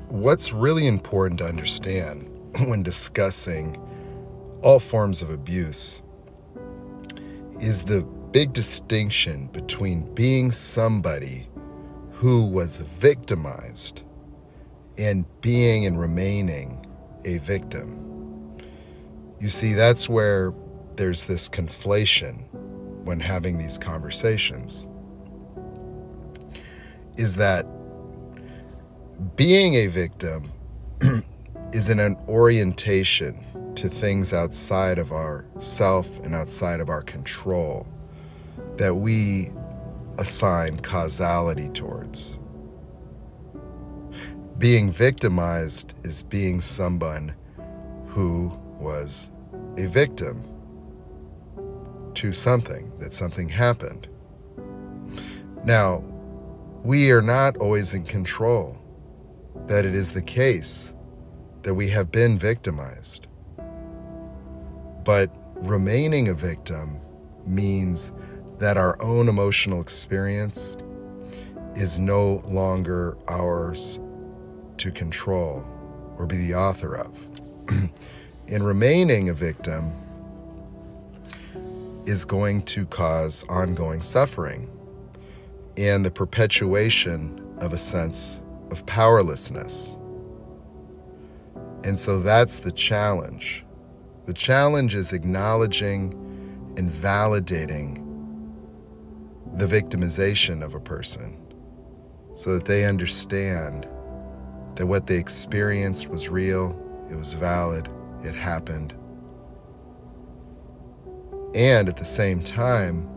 what's really important to understand when discussing all forms of abuse is the big distinction between being somebody who was victimized and being and remaining a victim. You see, that's where there's this conflation when having these conversations, is that being a victim is an orientation to things outside of our self and outside of our control that we assign causality towards. Being victimized is being someone who was a victim to something, that something happened. Now, we are not always in control, that it is the case that we have been victimized. But remaining a victim means that our own emotional experience is no longer ours to control or be the author of. And remaining a victim is going to cause ongoing suffering and the perpetuation of a sense of powerlessness. And so that's the challenge. The challenge is acknowledging and validating the victimization of a person so that they understand that what they experienced was real, it was valid, it happened. And at the same time,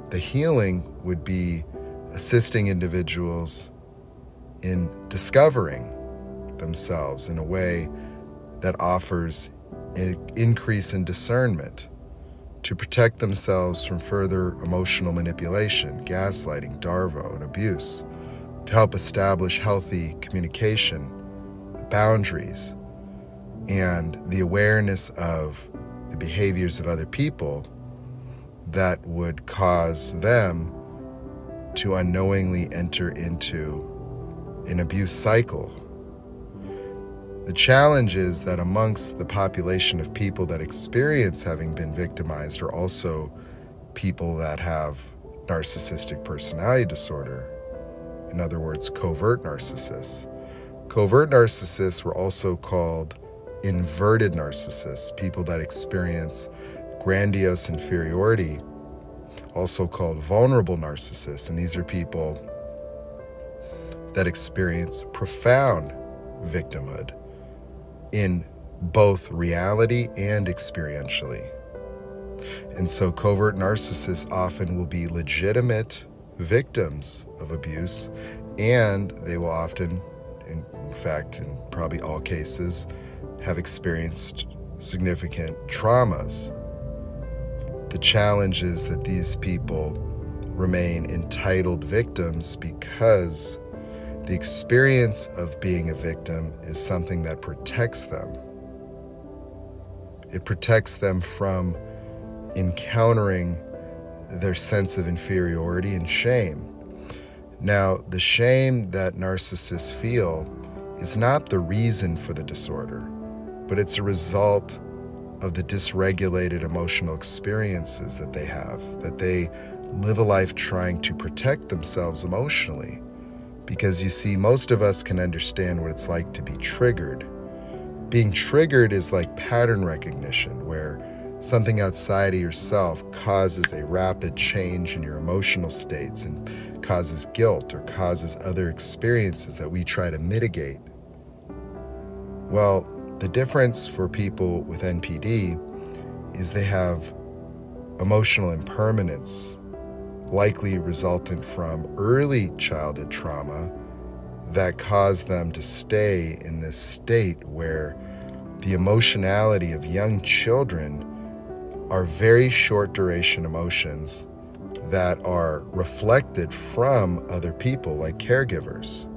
the healing would be assisting individuals in discovering themselves in a way that offers an increase in discernment to protect themselves from further emotional manipulation, gaslighting, darvo, and abuse, to help establish healthy communication, boundaries, and the awareness of the behaviors of other people that would cause them to unknowingly enter into an abuse cycle. The challenge is that amongst the population of people that experience having been victimized are also people that have narcissistic personality disorder. In other words, covert narcissists. Covert narcissists were also called inverted narcissists, people that experience grandiose inferiority, also called vulnerable narcissists. And these are people that experience profound victimhood in both reality and experientially. And so covert narcissists often will be legitimate victims of abuse, and they will often, in fact, in probably all cases, have experienced significant traumas. The challenge is that these people remain entitled victims because the experience of being a victim is something that protects them. It protects them from encountering their sense of inferiority and shame. Now, the shame that narcissists feel is not the reason for the disorder, but it's a result of the dysregulated emotional experiences that they have, that they live a life trying to protect themselves emotionally. Because you see, most of us can understand what it's like to be triggered. Being triggered is like pattern recognition, where something outside of yourself causes a rapid change in your emotional states and causes guilt or causes other experiences that we try to mitigate. Well, the difference for people with NPD is they have emotional impermanence, likely resultant from early childhood trauma that caused them to stay in this state where the emotionality of young children are very short duration emotions that are reflected from other people like caregivers.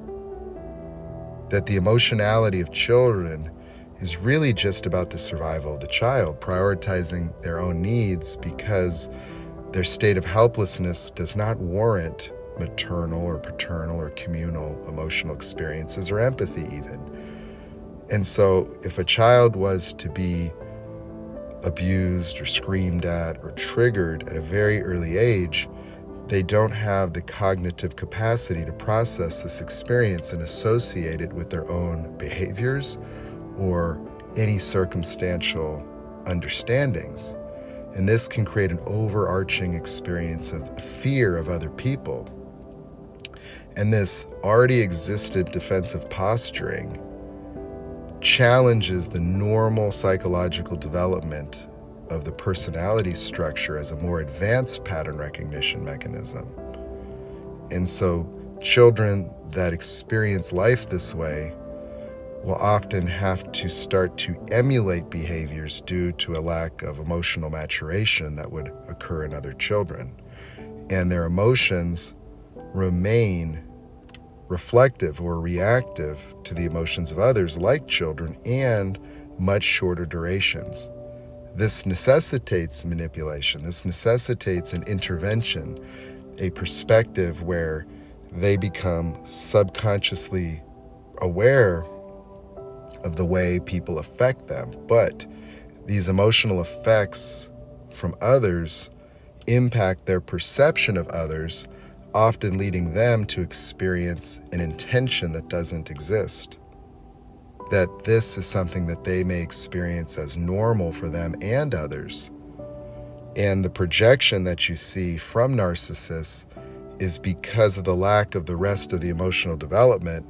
That the emotionality of children is really just about the survival of the child, prioritizing their own needs because their state of helplessness does not warrant maternal or paternal or communal emotional experiences or empathy even. And so if a child was to be abused or screamed at or triggered at a very early age, they don't have the cognitive capacity to process this experience and associate it with their own behaviors or any circumstantial understandings. And this can create an overarching experience of fear of other people. And this already existed defensive posturing challenges the normal psychological development of the personality structure as a more advanced pattern recognition mechanism. And so children that experience life this way will often have to start to emulate behaviors due to a lack of emotional maturation that would occur in other children. And their emotions remain reflective or reactive to the emotions of others like children and much shorter durations. This necessitates manipulation. This necessitates an intervention, a perspective where they become subconsciously aware of the way people affect them. But these emotional effects from others impact their perception of others, often leading them to experience an intention that doesn't exist. That this is something that they may experience as normal for them and others. And the projection that you see from narcissists is because of the lack of the rest of the emotional development.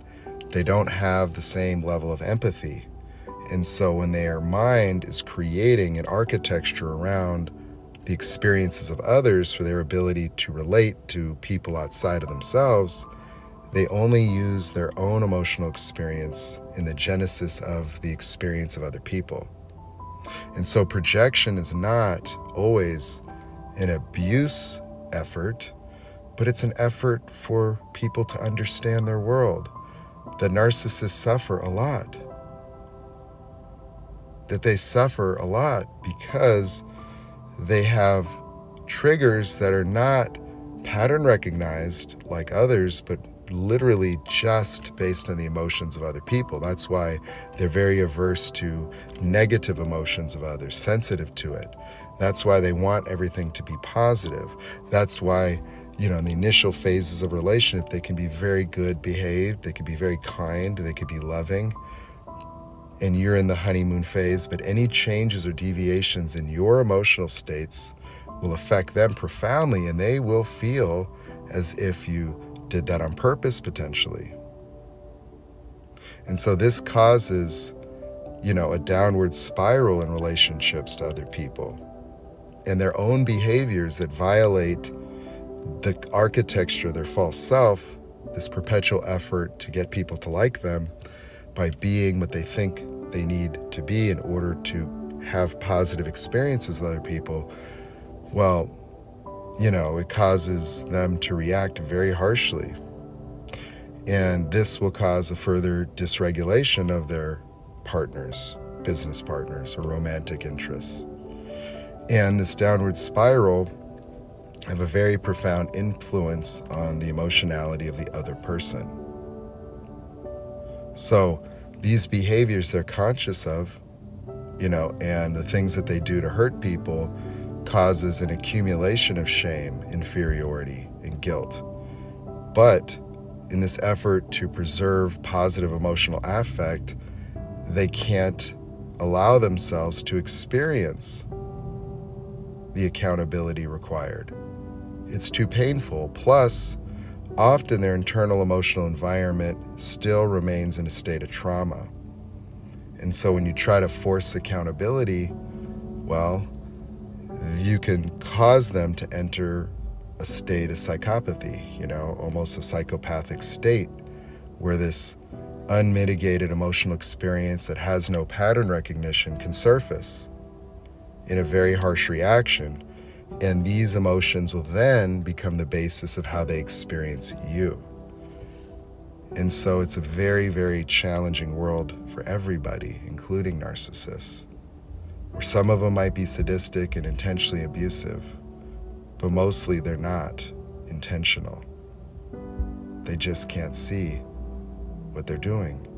They don't have the same level of empathy. And so when their mind is creating an architecture around the experiences of others for their ability to relate to people outside of themselves, they only use their own emotional experience in the genesis of the experience of other people. And so projection is not always an abuse effort, but it's an effort for people to understand their world. That narcissists suffer a lot. That they suffer a lot because they have triggers that are not pattern recognized like others, but literally just based on the emotions of other people. That's why they're very averse to negative emotions of others, sensitive to it. That's why they want everything to be positive. That's why, in the initial phases of a relationship, they can be very good behaved, they can be very kind, they could be loving, and you're in the honeymoon phase, but any changes or deviations in your emotional states will affect them profoundly, and they will feel as if you did that on purpose, potentially. And so this causes, a downward spiral in relationships to other people, and their own behaviors that violate the architecture of their false self, this perpetual effort to get people to like them by being what they think they need to be in order to have positive experiences with other people. Well, it causes them to react very harshly. And this will cause a further dysregulation of their partners, business partners, or romantic interests. And this downward spiral have a very profound influence on the emotionality of the other person. So these behaviors they're conscious of, and the things that they do to hurt people causes an accumulation of shame, inferiority, and guilt. But in this effort to preserve positive emotional affect, they can't allow themselves to experience the accountability required. It's too painful. Plus, often their internal emotional environment still remains in a state of trauma. And so when you try to force accountability, well, you can cause them to enter a state of psychopathy, almost a psychopathic state, where this unmitigated emotional experience that has no pattern recognition can surface in a very harsh reaction. And these emotions will then become the basis of how they experience you. And so it's a very, very challenging world for everybody, including narcissists, where some of them might be sadistic and intentionally abusive, but mostly they're not intentional. They just can't see what they're doing.